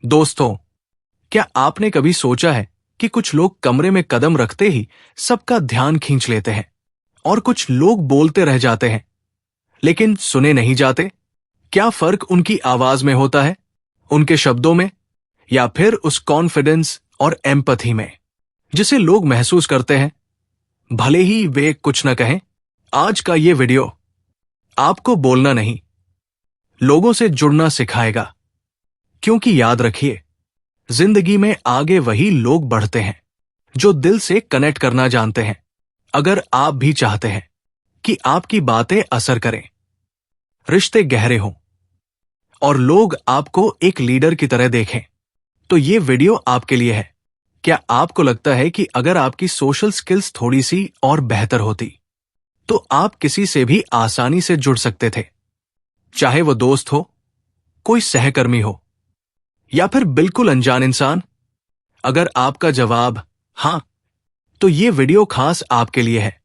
दोस्तों, क्या आपने कभी सोचा है कि कुछ लोग कमरे में कदम रखते ही सबका ध्यान खींच लेते हैं और कुछ लोग बोलते रह जाते हैं लेकिन सुने नहीं जाते? क्या फर्क उनकी आवाज में होता है, उनके शब्दों में, या फिर उस कॉन्फिडेंस और एम्पैथी में जिसे लोग महसूस करते हैं भले ही वे कुछ न कहें? आज का ये वीडियो आपको बोलना नहीं, लोगों से जुड़ना सिखाएगा। क्योंकि याद रखिए, जिंदगी में आगे वही लोग बढ़ते हैं जो दिल से कनेक्ट करना जानते हैं। अगर आप भी चाहते हैं कि आपकी बातें असर करें, रिश्ते गहरे हों और लोग आपको एक लीडर की तरह देखें, तो ये वीडियो आपके लिए है। क्या आपको लगता है कि अगर आपकी सोशल स्किल्स थोड़ी सी और बेहतर होती तो आप किसी से भी आसानी से जुड़ सकते थे, चाहे वो दोस्त हो, कोई सहकर्मी हो, या फिर बिल्कुल अनजान इंसान? अगर आपका जवाब हां, तो ये वीडियो खास आपके लिए है,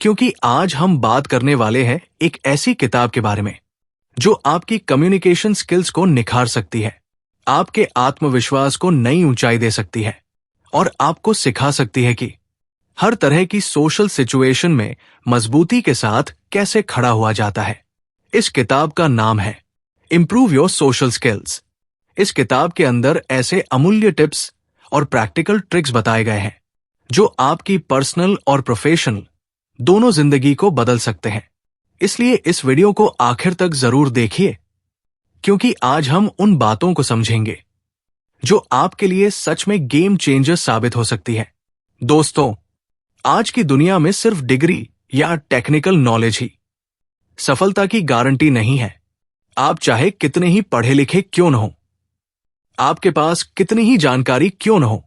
क्योंकि आज हम बात करने वाले हैं एक ऐसी किताब के बारे में जो आपकी कम्युनिकेशन स्किल्स को निखार सकती है, आपके आत्मविश्वास को नई ऊंचाई दे सकती है और आपको सिखा सकती है कि हर तरह की सोशल सिचुएशन में मजबूती के साथ कैसे खड़ा हुआ जाता है। इस किताब का नाम है इंप्रूव योर सोशल स्किल्स। इस किताब के अंदर ऐसे अमूल्य टिप्स और प्रैक्टिकल ट्रिक्स बताए गए हैं जो आपकी पर्सनल और प्रोफेशनल दोनों जिंदगी को बदल सकते हैं। इसलिए इस वीडियो को आखिर तक जरूर देखिए, क्योंकि आज हम उन बातों को समझेंगे जो आपके लिए सच में गेम चेंजर साबित हो सकती है। दोस्तों, आज की दुनिया में सिर्फ डिग्री या टेक्निकल नॉलेज ही सफलता की गारंटी नहीं है। आप चाहे कितने ही पढ़े लिखे क्यों न हो, आपके पास कितनी ही जानकारी क्यों न हो,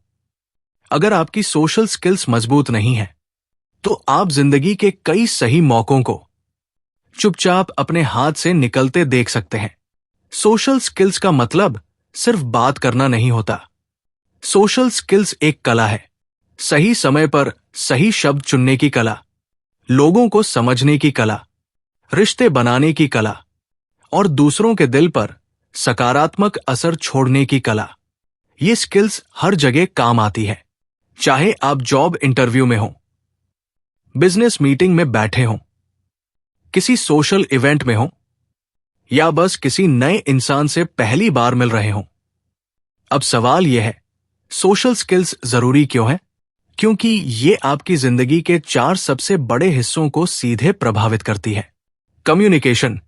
अगर आपकी सोशल स्किल्स मजबूत नहीं है तो आप जिंदगी के कई सही मौकों को चुपचाप अपने हाथ से निकलते देख सकते हैं। सोशल स्किल्स का मतलब सिर्फ बात करना नहीं होता। सोशल स्किल्स एक कला है, सही समय पर सही शब्द चुनने की कला, लोगों को समझने की कला, रिश्ते बनाने की कला और दूसरों के दिल पर सकारात्मक असर छोड़ने की कला। ये स्किल्स हर जगह काम आती है, चाहे आप जॉब इंटरव्यू में हो, बिजनेस मीटिंग में बैठे हों, किसी सोशल इवेंट में हो, या बस किसी नए इंसान से पहली बार मिल रहे हों। अब सवाल यह है, सोशल स्किल्स जरूरी क्यों है? क्योंकि ये आपकी जिंदगी के 4 सबसे बड़े हिस्सों को सीधे प्रभावित करती है। कम्युनिकेशन,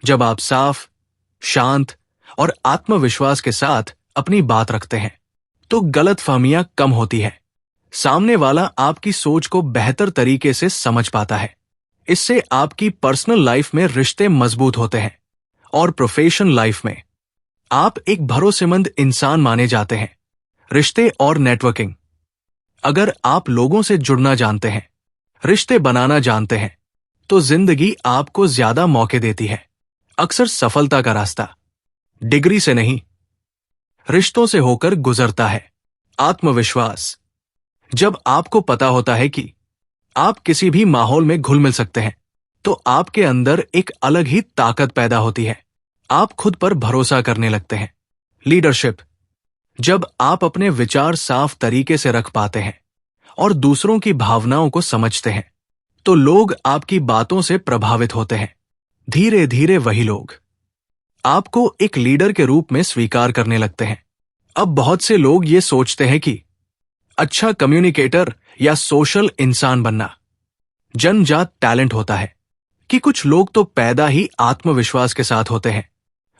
जब आप साफ, शांत और आत्मविश्वास के साथ अपनी बात रखते हैं तो गलतफहमियां कम होती है। सामने वाला आपकी सोच को बेहतर तरीके से समझ पाता है। इससे आपकी पर्सनल लाइफ में रिश्ते मजबूत होते हैं और प्रोफेशनल लाइफ में आप एक भरोसेमंद इंसान माने जाते हैं। रिश्ते और नेटवर्किंग, अगर आप लोगों से जुड़ना जानते हैं, रिश्ते बनाना जानते हैं, तो जिंदगी आपको ज्यादा मौके देती है। अक्सर सफलता का रास्ता डिग्री से नहीं, रिश्तों से होकर गुजरता है। आत्मविश्वास, जब आपको पता होता है कि आप किसी भी माहौल में घुल मिल सकते हैं, तो आपके अंदर एक अलग ही ताकत पैदा होती है। आप खुद पर भरोसा करने लगते हैं। लीडरशिप, जब आप अपने विचार साफ तरीके से रख पाते हैं और दूसरों की भावनाओं को समझते हैं, तो लोग आपकी बातों से प्रभावित होते हैं। धीरे धीरे वही लोग आपको एक लीडर के रूप में स्वीकार करने लगते हैं। अब बहुत से लोग ये सोचते हैं कि अच्छा कम्युनिकेटर या सोशल इंसान बनना जन्मजात टैलेंट होता है, कि कुछ लोग तो पैदा ही आत्मविश्वास के साथ होते हैं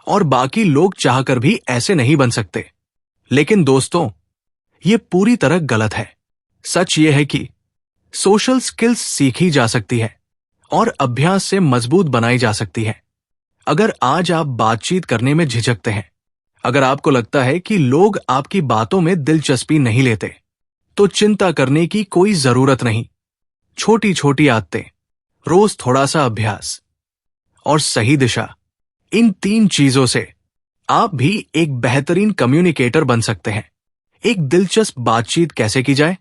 और बाकी लोग चाहकर भी ऐसे नहीं बन सकते। लेकिन दोस्तों, ये पूरी तरह गलत है। सच ये है कि सोशल स्किल्स सीखी जा सकती है और अभ्यास से मजबूत बनाई जा सकती है। अगर आज आप बातचीत करने में झिझकते हैं, अगर आपको लगता है कि लोग आपकी बातों में दिलचस्पी नहीं लेते, तो चिंता करने की कोई जरूरत नहीं। छोटी छोटी आदतें, रोज थोड़ा सा अभ्यास और सही दिशा, इन 3 चीजों से आप भी एक बेहतरीन कम्युनिकेटर बन सकते हैं। एक दिलचस्प बातचीत कैसे की जाए,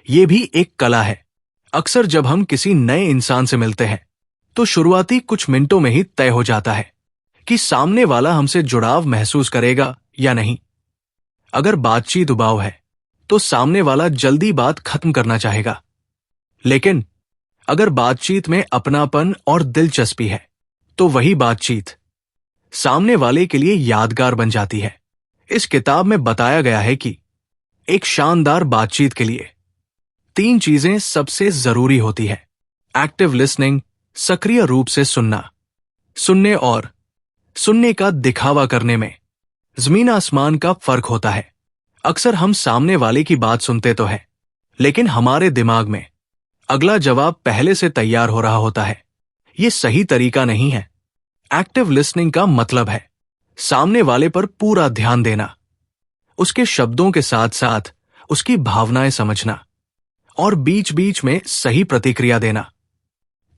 ये भी एक कला है। अक्सर जब हम किसी नए इंसान से मिलते हैं तो शुरुआती कुछ मिनटों में ही तय हो जाता है कि सामने वाला हमसे जुड़ाव महसूस करेगा या नहीं। अगर बातचीत उबाऊ है तो सामने वाला जल्दी बात खत्म करना चाहेगा। लेकिन अगर बातचीत में अपनापन और दिलचस्पी है तो वही बातचीत सामने वाले के लिए यादगार बन जाती है। इस किताब में बताया गया है कि एक शानदार बातचीत के लिए 3 चीजें सबसे जरूरी होती है। एक्टिव लिसनिंग, सक्रिय रूप से सुनना। सुनने और सुनने का दिखावा करने में जमीन आसमान का फर्क होता है। अक्सर हम सामने वाले की बात सुनते तो है, लेकिन हमारे दिमाग में अगला जवाब पहले से तैयार हो रहा होता है। यह सही तरीका नहीं है। एक्टिव लिसनिंग का मतलब है सामने वाले पर पूरा ध्यान देना, उसके शब्दों के साथ साथ उसकी भावनाएं समझना और बीच बीच में सही प्रतिक्रिया देना,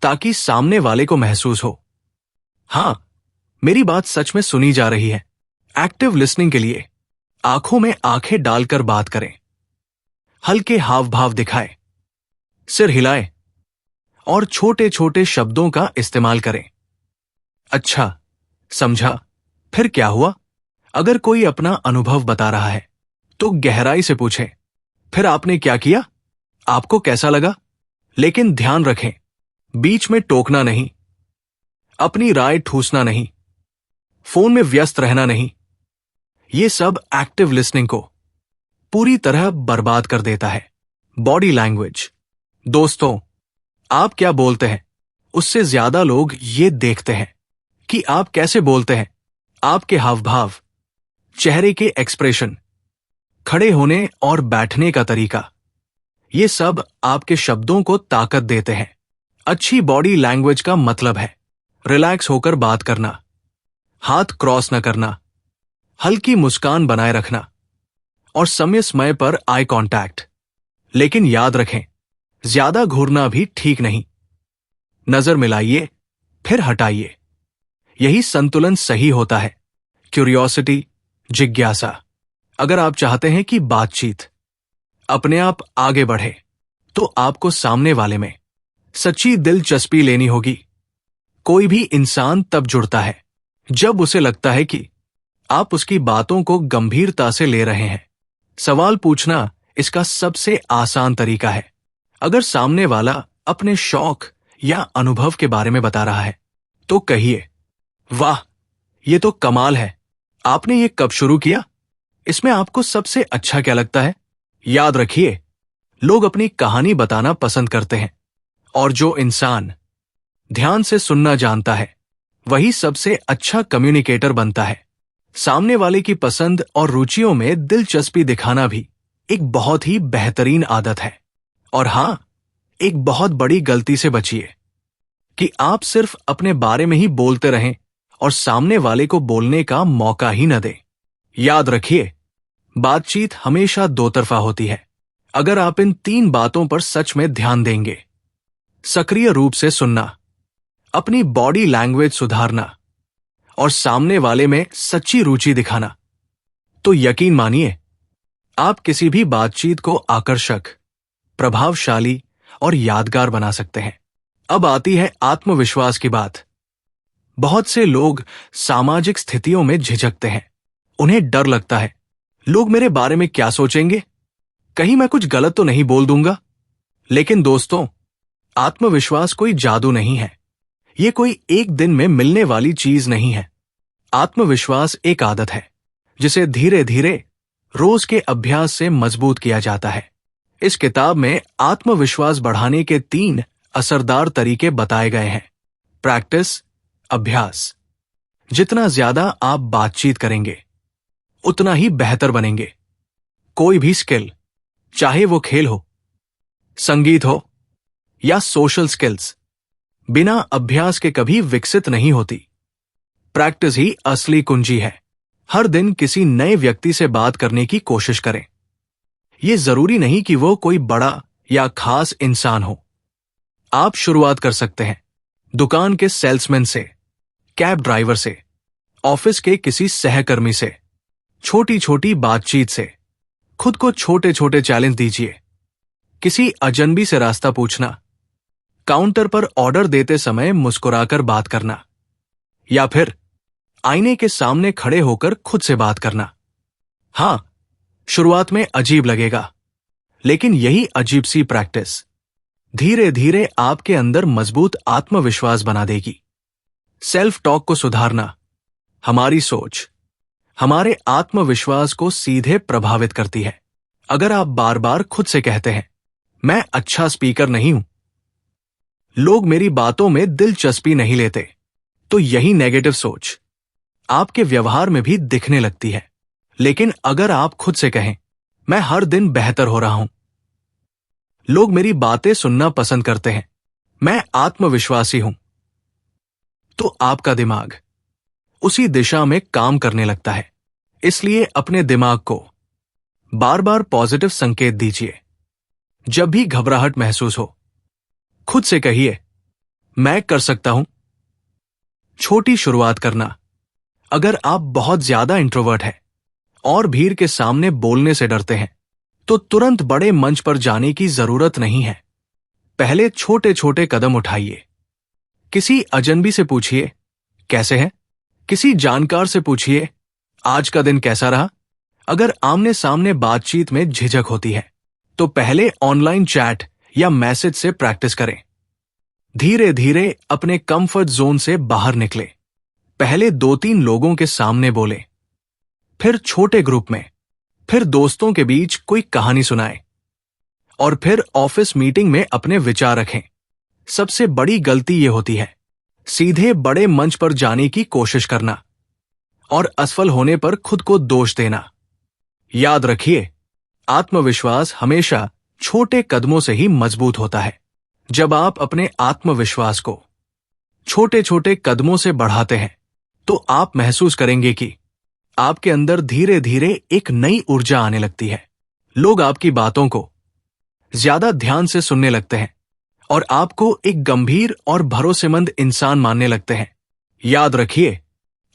ताकि सामने वाले को महसूस हो, हां, मेरी बात सच में सुनी जा रही है। एक्टिव लिसनिंग के लिए आंखों में आंखें डालकर बात करें, हल्के हाव भाव दिखाएं, सिर हिलाएं और छोटे छोटे शब्दों का इस्तेमाल करें। अच्छा, समझा, फिर क्या हुआ? अगर कोई अपना अनुभव बता रहा है तो गहराई से पूछें, फिर आपने क्या किया? आपको कैसा लगा? लेकिन ध्यान रखें, बीच में टोकना नहीं, अपनी राय ठूसना नहीं, फोन में व्यस्त रहना नहीं। यह सब एक्टिव लिसनिंग को पूरी तरह बर्बाद कर देता है। Body language. दोस्तों, आप क्या बोलते हैं, उससे ज्यादा लोग ये देखते हैं कि आप कैसे बोलते हैं। आपके हाव भाव, चेहरे के एक्सप्रेशन, खड़े होने और बैठने का तरीका, ये सब आपके शब्दों को ताकत देते हैं। अच्छी बॉडी लैंग्वेज का मतलब है रिलैक्स होकर बात करना, हाथ क्रॉस न करना, हल्की मुस्कान बनाए रखना और समय समय पर आई कांटेक्ट। लेकिन याद रखें, ज्यादा घूरना भी ठीक नहीं। नजर मिलाइए, फिर हटाइए। यही संतुलन सही होता है। क्यूरियोसिटी, जिज्ञासा। अगर आप चाहते हैं कि बातचीत अपने आप आगे बढ़े तो आपको सामने वाले में सच्ची दिलचस्पी लेनी होगी। कोई भी इंसान तब जुड़ता है जब उसे लगता है कि आप उसकी बातों को गंभीरता से ले रहे हैं। सवाल पूछना इसका सबसे आसान तरीका है। अगर सामने वाला अपने शौक या अनुभव के बारे में बता रहा है तो कहिए, वाह, ये तो कमाल है, आपने ये कब शुरू किया? इसमें आपको सबसे अच्छा क्या लगता है? याद रखिए, लोग अपनी कहानी बताना पसंद करते हैं और जो इंसान ध्यान से सुनना जानता है वही सबसे अच्छा कम्युनिकेटर बनता है। सामने वाले की पसंद और रुचियों में दिलचस्पी दिखाना भी एक बहुत ही बेहतरीन आदत है। और हां, एक बहुत बड़ी गलती से बचिए कि आप सिर्फ अपने बारे में ही बोलते रहें और सामने वाले को बोलने का मौका ही न दें। याद रखिए, बातचीत हमेशा दो तरफा होती है। अगर आप इन 3 बातों पर सच में ध्यान देंगे, सक्रिय रूप से सुनना, अपनी बॉडी लैंग्वेज सुधारना और सामने वाले में सच्ची रुचि दिखाना, तो यकीन मानिए, आप किसी भी बातचीत को आकर्षक, प्रभावशाली और यादगार बना सकते हैं। अब आती है आत्मविश्वास की बात। बहुत से लोग सामाजिक स्थितियों में झिझकते हैं। उन्हें डर लगता है, लोग मेरे बारे में क्या सोचेंगे, कहीं मैं कुछ गलत तो नहीं बोल दूंगा। लेकिन दोस्तों, आत्मविश्वास कोई जादू नहीं है। यह कोई एक दिन में मिलने वाली चीज नहीं है। आत्मविश्वास एक आदत है जिसे धीरे धीरे रोज के अभ्यास से मजबूत किया जाता है। इस किताब में आत्मविश्वास बढ़ाने के 3 असरदार तरीके बताए गए हैं। प्रैक्टिस, अभ्यास। जितना ज्यादा आप बातचीत करेंगे उतना ही बेहतर बनेंगे। कोई भी स्किल, चाहे वो खेल हो, संगीत हो या सोशल स्किल्स, बिना अभ्यास के कभी विकसित नहीं होती। प्रैक्टिस ही असली कुंजी है। हर दिन किसी नए व्यक्ति से बात करने की कोशिश करें। यह जरूरी नहीं कि वो कोई बड़ा या खास इंसान हो। आप शुरुआत कर सकते हैं दुकान के सेल्समैन से, कैब ड्राइवर से, ऑफिस के किसी सहकर्मी से। छोटी छोटी बातचीत से खुद को छोटे छोटे चैलेंज दीजिए। किसी अजनबी से रास्ता पूछना, काउंटर पर ऑर्डर देते समय मुस्कुराकर बात करना, या फिर आईने के सामने खड़े होकर खुद से बात करना। हां, शुरुआत में अजीब लगेगा, लेकिन यही अजीब सी प्रैक्टिस धीरे धीरे आपके अंदर मजबूत आत्मविश्वास बना देगी। सेल्फ टॉक को सुधारना, हमारी सोच हमारे आत्मविश्वास को सीधे प्रभावित करती है। अगर आप बार बार खुद से कहते हैं, मैं अच्छा स्पीकर नहीं हूं, लोग मेरी बातों में दिलचस्पी नहीं लेते, तो यही नेगेटिव सोच आपके व्यवहार में भी दिखने लगती है। लेकिन अगर आप खुद से कहें, मैं हर दिन बेहतर हो रहा हूं, लोग मेरी बातें सुनना पसंद करते हैं, मैं आत्मविश्वासी हूं, तो आपका दिमाग उसी दिशा में काम करने लगता है। इसलिए अपने दिमाग को बार बार पॉजिटिव संकेत दीजिए। जब भी घबराहट महसूस हो, खुद से कहिए, मैं कर सकता हूं। छोटी शुरुआत करना, अगर आप बहुत ज्यादा इंट्रोवर्ट हैं और भीड़ के सामने बोलने से डरते हैं, तो तुरंत बड़े मंच पर जाने की जरूरत नहीं है। पहले छोटे छोटे कदम उठाइए। किसी अजनबी से पूछिए, कैसे हैं? किसी जानकार से पूछिए, आज का दिन कैसा रहा? अगर आमने सामने बातचीत में झिझक होती है, तो पहले ऑनलाइन चैट या मैसेज से प्रैक्टिस करें। धीरे धीरे अपने कंफर्ट जोन से बाहर निकले। पहले 2-3 लोगों के सामने बोले, फिर छोटे ग्रुप में, फिर दोस्तों के बीच कोई कहानी सुनाए, और फिर ऑफिस मीटिंग में अपने विचार रखें। सबसे बड़ी गलती यह होती है सीधे बड़े मंच पर जाने की कोशिश करना और असफल होने पर खुद को दोष देना। याद रखिए, आत्मविश्वास हमेशा छोटे कदमों से ही मजबूत होता है। जब आप अपने आत्मविश्वास को छोटे छोटे कदमों से बढ़ाते हैं, तो आप महसूस करेंगे कि आपके अंदर धीरे धीरे एक नई ऊर्जा आने लगती है। लोग आपकी बातों को ज्यादा ध्यान से सुनने लगते हैं और आपको एक गंभीर और भरोसेमंद इंसान मानने लगते हैं। याद रखिए,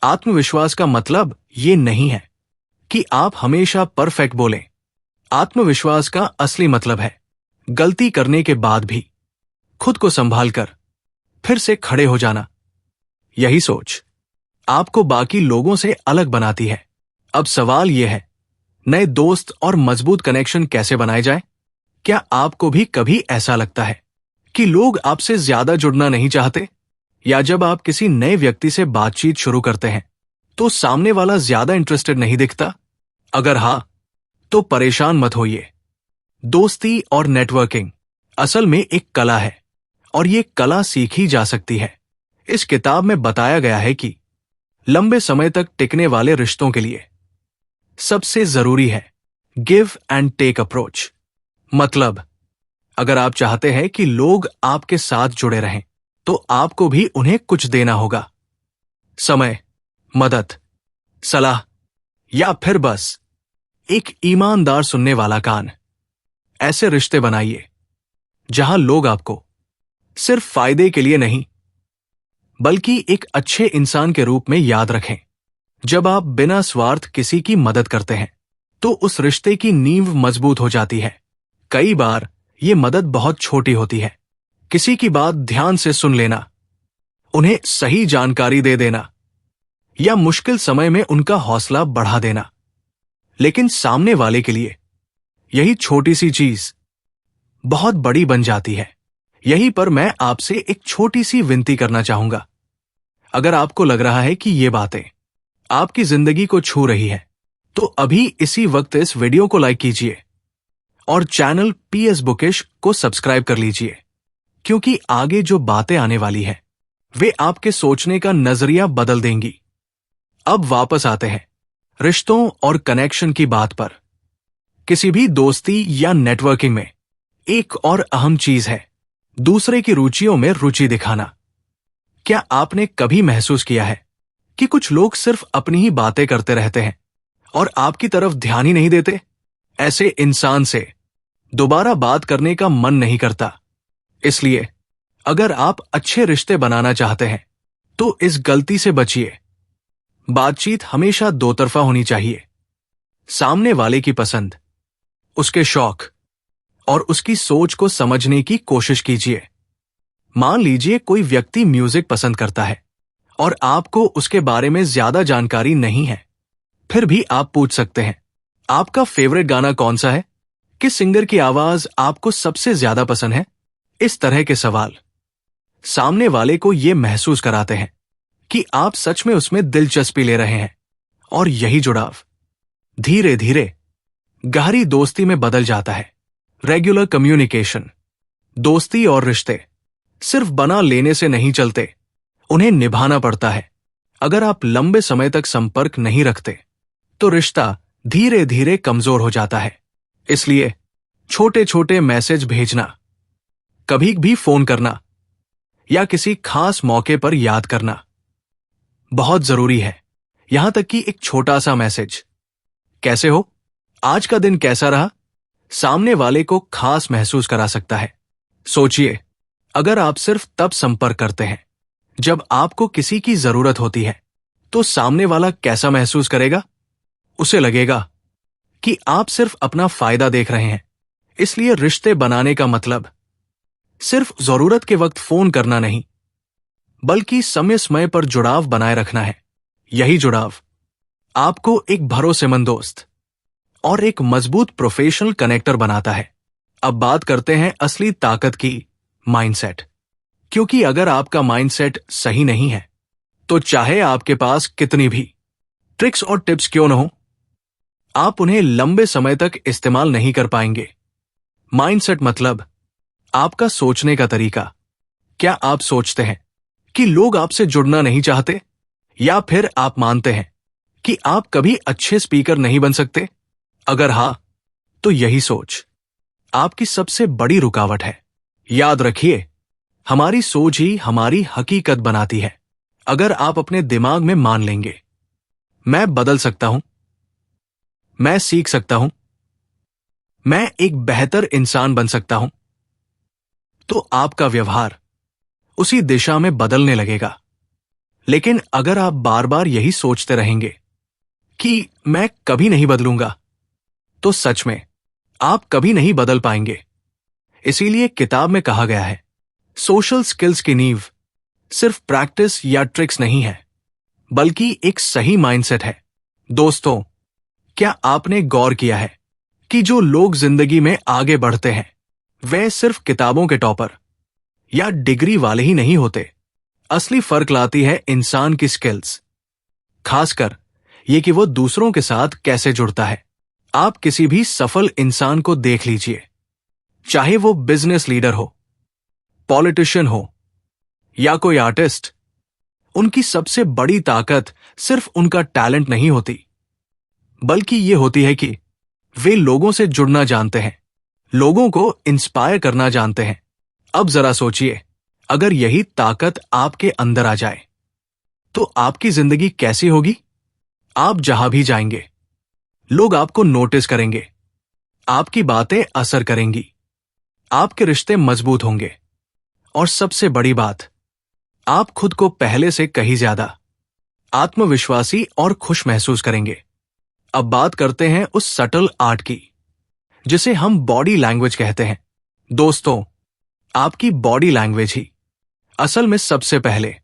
आत्मविश्वास का मतलब ये नहीं है कि आप हमेशा परफेक्ट बोलें। आत्मविश्वास का असली मतलब है गलती करने के बाद भी खुद को संभालकर फिर से खड़े हो जाना। यही सोच आपको बाकी लोगों से अलग बनाती है। अब सवाल यह है, नए दोस्त और मजबूत कनेक्शन कैसे बनाए जाए? क्या आपको भी कभी ऐसा लगता है कि लोग आपसे ज्यादा जुड़ना नहीं चाहते? या जब आप किसी नए व्यक्ति से बातचीत शुरू करते हैं, तो सामने वाला ज्यादा इंटरेस्टेड नहीं दिखता? अगर हां, तो परेशान मत होइए। दोस्ती और नेटवर्किंग असल में एक कला है, और ये कला सीखी जा सकती है। इस किताब में बताया गया है कि लंबे समय तक टिकने वाले रिश्तों के लिए सबसे जरूरी है गिव एंड टेक अप्रोच। मतलब, अगर आप चाहते हैं कि लोग आपके साथ जुड़े रहें, तो आपको भी उन्हें कुछ देना होगा। समय, मदद, सलाह, या फिर बस एक ईमानदार सुनने वाला कान। ऐसे रिश्ते बनाइए जहां लोग आपको सिर्फ फायदे के लिए नहीं, बल्कि एक अच्छे इंसान के रूप में याद रखें। जब आप बिना स्वार्थ किसी की मदद करते हैं, तो उस रिश्ते की नींव मजबूत हो जाती है। कई बार ये मदद बहुत छोटी होती है। किसी की बात ध्यान से सुन लेना, उन्हें सही जानकारी दे देना, या मुश्किल समय में उनका हौसला बढ़ा देना। लेकिन सामने वाले के लिए यही छोटी सी चीज बहुत बड़ी बन जाती है। यहीं पर मैं आपसे एक छोटी सी विनती करना चाहूंगा। अगर आपको लग रहा है कि ये बातें आपकी जिंदगी को छू रही है, तो अभी इसी वक्त इस वीडियो को लाइक कीजिए और चैनल PS बुकिश को सब्सक्राइब कर लीजिए, क्योंकि आगे जो बातें आने वाली है वे आपके सोचने का नजरिया बदल देंगी। अब वापस आते हैं रिश्तों और कनेक्शन की बात पर। किसी भी दोस्ती या नेटवर्किंग में एक और अहम चीज है दूसरे की रुचियों में रुचि दिखाना। क्या आपने कभी महसूस किया है कि कुछ लोग सिर्फ अपनी ही बातें करते रहते हैं और आपकी तरफ ध्यान ही नहीं देते? ऐसे इंसान से दोबारा बात करने का मन नहीं करता। इसलिए अगर आप अच्छे रिश्ते बनाना चाहते हैं, तो इस गलती से बचिए। बातचीत हमेशा दो तरफा होनी चाहिए। सामने वाले की पसंद, उसके शौक और उसकी सोच को समझने की कोशिश कीजिए। मान लीजिए कोई व्यक्ति म्यूजिक पसंद करता है और आपको उसके बारे में ज्यादा जानकारी नहीं है, फिर भी आप पूछ सकते हैं, आपका फेवरेट गाना कौन सा है? किस सिंगर की आवाज आपको सबसे ज्यादा पसंद है? इस तरह के सवाल सामने वाले को यह महसूस कराते हैं कि आप सच में उसमें दिलचस्पी ले रहे हैं, और यही जुड़ाव धीरे धीरे गहरी दोस्ती में बदल जाता है। Regular communication. दोस्ती और रिश्ते सिर्फ बना लेने से नहीं चलते, उन्हें निभाना पड़ता है। अगर आप लंबे समय तक संपर्क नहीं रखते तो रिश्ता धीरे धीरे कमजोर हो जाता है। इसलिए छोटे छोटे मैसेज भेजना, कभी भी फोन करना या किसी खास मौके पर याद करना बहुत जरूरी है। यहां तक कि एक छोटा सा मैसेज, कैसे हो, आज का दिन कैसा रहा, सामने वाले को खास महसूस करा सकता है। सोचिए, अगर आप सिर्फ तब संपर्क करते हैं जब आपको किसी की जरूरत होती है, तो सामने वाला कैसा महसूस करेगा? उसे लगेगा कि आप सिर्फ अपना फायदा देख रहे हैं। इसलिए रिश्ते बनाने का मतलब सिर्फ जरूरत के वक्त फोन करना नहीं, बल्कि समय समय पर जुड़ाव बनाए रखना है। यही जुड़ाव आपको एक भरोसेमंद दोस्त और एक मजबूत प्रोफेशनल कनेक्टर बनाता है। अब बात करते हैं असली ताकत की, माइंडसेट। क्योंकि अगर आपका माइंडसेट सही नहीं है, तो चाहे आपके पास कितनी भी ट्रिक्स और टिप्स क्यों न हो, आप उन्हें लंबे समय तक इस्तेमाल नहीं कर पाएंगे। माइंडसेट मतलब आपका सोचने का तरीका। क्या आप सोचते हैं कि लोग आपसे जुड़ना नहीं चाहते, या फिर आप मानते हैं कि आप कभी अच्छे स्पीकर नहीं बन सकते? अगर हां, तो यही सोच आपकी सबसे बड़ी रुकावट है। याद रखिए, हमारी सोच ही हमारी हकीकत बनाती है। अगर आप अपने दिमाग में मान लेंगे, मैं बदल सकता हूं, मैं सीख सकता हूं, मैं एक बेहतर इंसान बन सकता हूं, तो आपका व्यवहार उसी दिशा में बदलने लगेगा। लेकिन अगर आप बार बार यही सोचते रहेंगे कि मैं कभी नहीं बदलूंगा, तो सच में आप कभी नहीं बदल पाएंगे। इसीलिए किताब में कहा गया है, सोशल स्किल्स की नींव सिर्फ प्रैक्टिस या ट्रिक्स नहीं है, बल्कि एक सही माइंडसेट है। दोस्तों, क्या आपने गौर किया है कि जो लोग जिंदगी में आगे बढ़ते हैं, वे सिर्फ किताबों के टॉपर या डिग्री वाले ही नहीं होते। असली फर्क लाती है इंसान की स्किल्स, खासकर ये कि वो दूसरों के साथ कैसे जुड़ता है। आप किसी भी सफल इंसान को देख लीजिए, चाहे वो बिजनेस लीडर हो, पॉलिटिशियन हो या कोई आर्टिस्ट, उनकी सबसे बड़ी ताकत सिर्फ उनका टैलेंट नहीं होती, बल्कि ये होती है कि वे लोगों से जुड़ना जानते हैं, लोगों को इंस्पायर करना जानते हैं। अब जरा सोचिए, अगर यही ताकत आपके अंदर आ जाए, तो आपकी जिंदगी कैसी होगी? आप जहां भी जाएंगे, लोग आपको नोटिस करेंगे, आपकी बातें असर करेंगी, आपके रिश्ते मजबूत होंगे, और सबसे बड़ी बात, आप खुद को पहले से कहीं ज्यादा आत्मविश्वासी और खुश महसूस करेंगे। अब बात करते हैं उस सटल आर्ट की, जिसे हम बॉडी लैंग्वेज कहते हैं। दोस्तों, आपकी बॉडी लैंग्वेज ही असल में सबसे पहले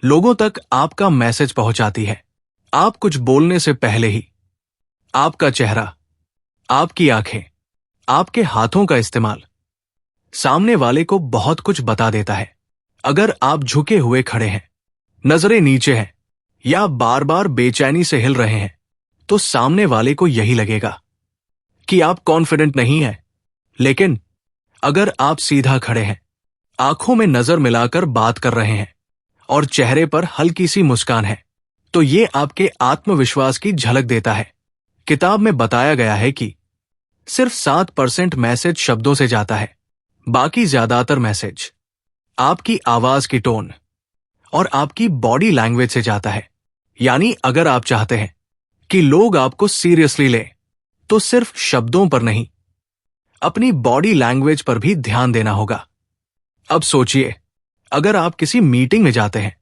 लोगों तक आपका मैसेज पहुंचाती है। आप कुछ बोलने से पहले ही आपका चेहरा, आपकी आंखें, आपके हाथों का इस्तेमाल सामने वाले को बहुत कुछ बता देता है। अगर आप झुके हुए खड़े हैं, नजरें नीचे हैं, या बार बार बेचैनी से हिल रहे हैं, तो सामने वाले को यही लगेगा कि आप कॉन्फिडेंट नहीं हैं। लेकिन अगर आप सीधा खड़े हैं, आंखों में नजर मिलाकर बात कर रहे हैं और चेहरे पर हल्की सी मुस्कान है, तो ये आपके आत्मविश्वास की झलक देता है। किताब में बताया गया है कि सिर्फ 7% मैसेज शब्दों से जाता है, बाकी ज्यादातर मैसेज आपकी आवाज की टोन और आपकी बॉडी लैंग्वेज से जाता है। यानी अगर आप चाहते हैं कि लोग आपको सीरियसली लें, तो सिर्फ शब्दों पर नहीं, अपनी बॉडी लैंग्वेज पर भी ध्यान देना होगा। अब सोचिए, अगर आप किसी मीटिंग में जाते हैं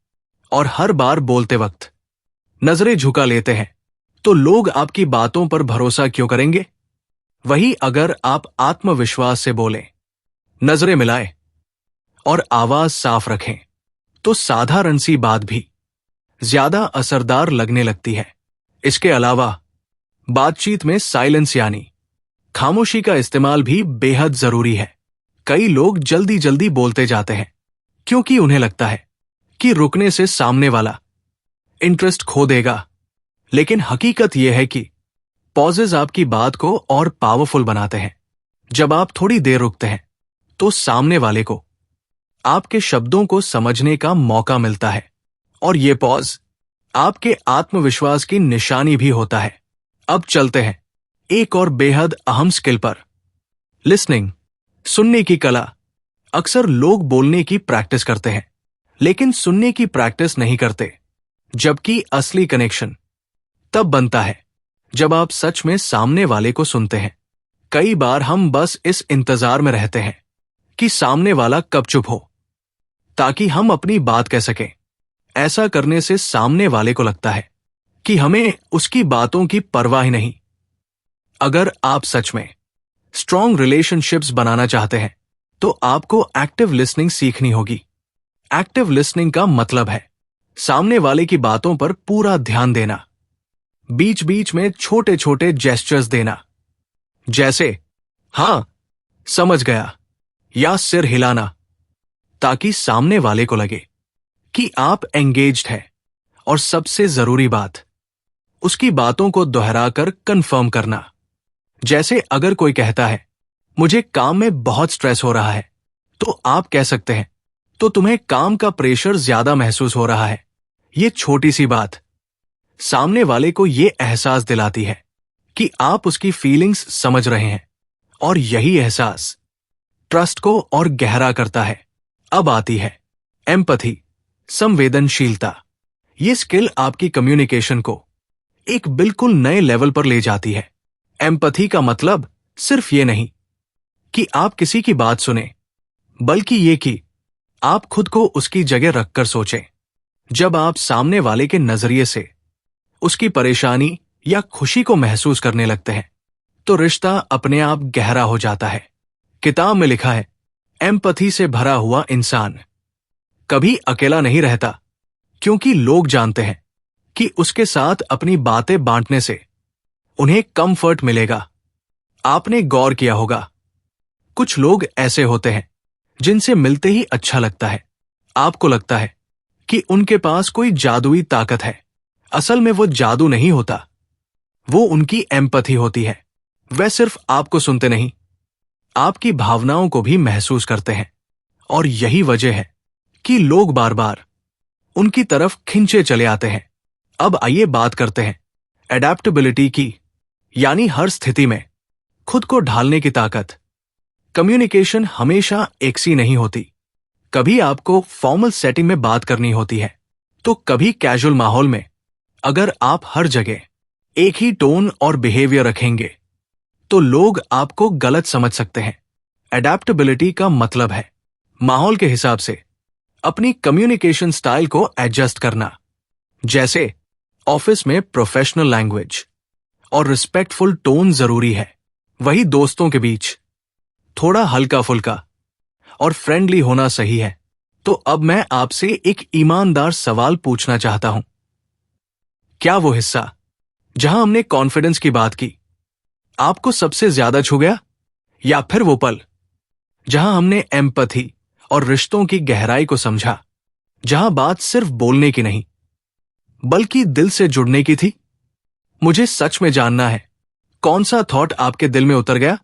और हर बार बोलते वक्त नजरें झुका लेते हैं, तो लोग आपकी बातों पर भरोसा क्यों करेंगे? वही अगर आप आत्मविश्वास से बोलें, नजरें मिलाएं और आवाज साफ रखें, तो साधारण सी बात भी ज्यादा असरदार लगने लगती है। इसके अलावा बातचीत में साइलेंस यानी खामोशी का इस्तेमाल भी बेहद जरूरी है। कई लोग जल्दी जल्दी बोलते जाते हैं क्योंकि उन्हें लगता है कि रुकने से सामने वाला इंटरेस्ट खो देगा। लेकिन हकीकत यह है कि पॉजेज आपकी बात को और पावरफुल बनाते हैं। जब आप थोड़ी देर रुकते हैं तो सामने वाले को आपके शब्दों को समझने का मौका मिलता है, और यह पॉज आपके आत्मविश्वास की निशानी भी होता है। अब चलते हैं एक और बेहद अहम स्किल पर, लिसनिंग, सुनने की कला। अक्सर लोग बोलने की प्रैक्टिस करते हैं लेकिन सुनने की प्रैक्टिस नहीं करते, जबकि असली कनेक्शन तब बनता है जब आप सच में सामने वाले को सुनते हैं। कई बार हम बस इस इंतजार में रहते हैं कि सामने वाला कब चुप हो ताकि हम अपनी बात कह सकें। ऐसा करने से सामने वाले को लगता है कि हमें उसकी बातों की परवाह ही नहीं। अगर आप सच में स्ट्रॉन्ग रिलेशनशिप्स बनाना चाहते हैं तो आपको एक्टिव लिसनिंग सीखनी होगी। एक्टिव लिसनिंग का मतलब है सामने वाले की बातों पर पूरा ध्यान देना, बीच बीच में छोटे छोटे जेस्चर्स देना, जैसे हां, समझ गया, या सिर हिलाना, ताकि सामने वाले को लगे कि आप एंगेज्ड हैं। और सबसे जरूरी बात, उसकी बातों को दोहराकर कंफर्म करना। जैसे अगर कोई कहता है मुझे काम में बहुत स्ट्रेस हो रहा है, तो आप कह सकते हैं तो तुम्हें काम का प्रेशर ज्यादा महसूस हो रहा है। ये छोटी सी बात सामने वाले को यह एहसास दिलाती है कि आप उसकी फीलिंग्स समझ रहे हैं, और यही एहसास ट्रस्ट को और गहरा करता है। अब आती है एम्पैथी, संवेदनशीलता। ये स्किल आपकी कम्युनिकेशन को एक बिल्कुल नए लेवल पर ले जाती है। एम्पैथी का मतलब सिर्फ ये नहीं कि आप किसी की बात सुने, बल्कि ये कि आप खुद को उसकी जगह रखकर सोचें। जब आप सामने वाले के नजरिए से उसकी परेशानी या खुशी को महसूस करने लगते हैं तो रिश्ता अपने आप गहरा हो जाता है। किताब में लिखा है, एम्पैथी से भरा हुआ इंसान कभी अकेला नहीं रहता, क्योंकि लोग जानते हैं कि उसके साथ अपनी बातें बांटने से उन्हें कंफर्ट मिलेगा। आपने गौर किया होगा, कुछ लोग ऐसे होते हैं जिनसे मिलते ही अच्छा लगता है। आपको लगता है कि उनके पास कोई जादुई ताकत है। असल में वो जादू नहीं होता, वो उनकी एम्पैथी होती है। वे सिर्फ आपको सुनते नहीं, आपकी भावनाओं को भी महसूस करते हैं। और यही वजह है कि लोग बार बार उनकी तरफ खिंचे चले आते हैं। अब आइए बात करते हैं एडेप्टेबिलिटी की, यानी हर स्थिति में खुद को ढालने की ताकत। कम्युनिकेशन हमेशा एक सी नहीं होती। कभी आपको फॉर्मल सेटिंग में बात करनी होती है तो कभी कैजुअल माहौल में। अगर आप हर जगह एक ही टोन और बिहेवियर रखेंगे तो लोग आपको गलत समझ सकते हैं। एडेप्टेबिलिटी का मतलब है माहौल के हिसाब से अपनी कम्युनिकेशन स्टाइल को एडजस्ट करना। जैसे ऑफिस में प्रोफेशनल लैंग्वेज और रिस्पेक्टफुल टोन जरूरी है, वही दोस्तों के बीच थोड़ा हल्का फुल्का और फ्रेंडली होना सही है। तो अब मैं आपसे एक ईमानदार सवाल पूछना चाहता हूं, क्या वो हिस्सा जहां हमने कॉन्फिडेंस की बात की आपको सबसे ज्यादा छू गया, या फिर वो पल जहां हमने एम्पैथी और रिश्तों की गहराई को समझा, जहां बात सिर्फ बोलने की नहीं बल्कि दिल से जुड़ने की थी? मुझे सच में जानना है कौन सा थॉट आपके दिल में उतर गया।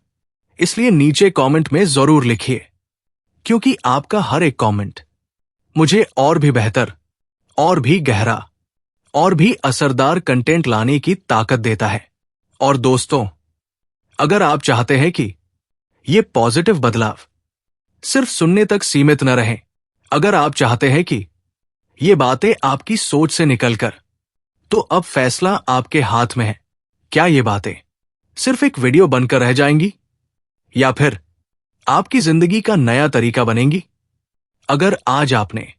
इसलिए नीचे कमेंट में जरूर लिखिए, क्योंकि आपका हर एक कमेंट मुझे और भी बेहतर, और भी गहरा, और भी असरदार कंटेंट लाने की ताकत देता है। और दोस्तों, अगर आप चाहते हैं कि ये पॉजिटिव बदलाव सिर्फ सुनने तक सीमित न रहे, अगर आप चाहते हैं कि ये बातें आपकी सोच से निकलकर, तो अब फैसला आपके हाथ में है। क्या ये बातें सिर्फ एक वीडियो बनकर रह जाएंगी, या फिर आपकी जिंदगी का नया तरीका बनेंगी? अगर आज आपने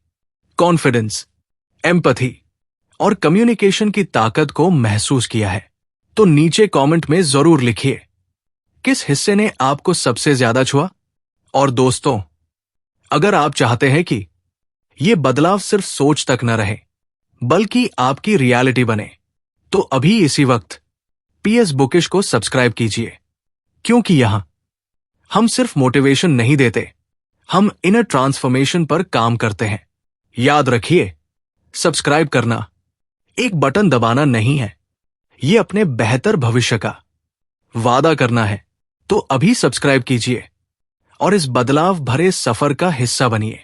कॉन्फिडेंस, एम्पैथी और कम्युनिकेशन की ताकत को महसूस किया है तो नीचे कमेंट में जरूर लिखिए किस हिस्से ने आपको सबसे ज्यादा छुआ। और दोस्तों, अगर आप चाहते हैं कि ये बदलाव सिर्फ सोच तक न रहे बल्कि आपकी रियलिटी बने, तो अभी इसी वक्त पीएस बुकिश को सब्सक्राइब कीजिए, क्योंकि यहां हम सिर्फ मोटिवेशन नहीं देते, हम इनर ट्रांसफॉर्मेशन पर काम करते हैं। याद रखिए, सब्सक्राइब करना एक बटन दबाना नहीं है, ये अपने बेहतर भविष्य का वादा करना है। तो अभी सब्सक्राइब कीजिए और इस बदलाव भरे सफर का हिस्सा बनिए।